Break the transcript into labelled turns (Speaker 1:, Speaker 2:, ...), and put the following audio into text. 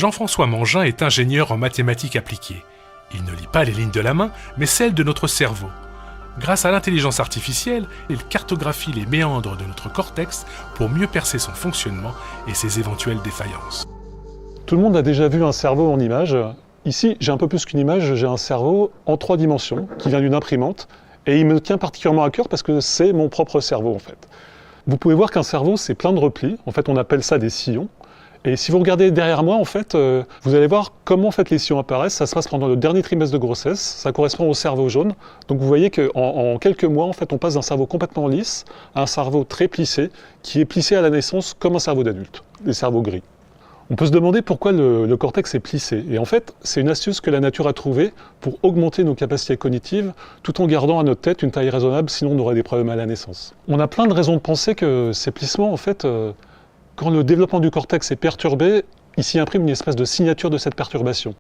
Speaker 1: Jean-François Mangin est ingénieur en mathématiques appliquées. Il ne lit pas les lignes de la main, mais celles de notre cerveau. Grâce à l'intelligence artificielle, il cartographie les méandres de notre cortex pour mieux percer son fonctionnement et ses éventuelles défaillances.
Speaker 2: Tout le monde a déjà vu un cerveau en image. Ici, j'ai un peu plus qu'une image, j'ai un cerveau en 3 dimensions qui vient d'une imprimante et il me tient particulièrement à cœur parce que c'est mon propre cerveau en fait. Vous pouvez voir qu'un cerveau, c'est plein de replis. En fait, on appelle ça des sillons. Et si vous regardez derrière moi, en fait, vous allez voir comment en fait, les sillons apparaissent. Ça se passe pendant le dernier trimestre de grossesse. Ça correspond au cerveau jaune. Donc vous voyez qu'en quelques mois, en fait, on passe d'un cerveau complètement lisse à un cerveau très plissé, qui est plissé à la naissance comme un cerveau d'adulte, les cerveaux gris. On peut se demander pourquoi le cortex est plissé. Et en fait, c'est une astuce que la nature a trouvée pour augmenter nos capacités cognitives tout en gardant à notre tête une taille raisonnable, sinon on aurait des problèmes à la naissance. On a plein de raisons de penser que ces plissements, en fait, quand le développement du cortex est perturbé, il s'y imprime une espèce de signature de cette perturbation.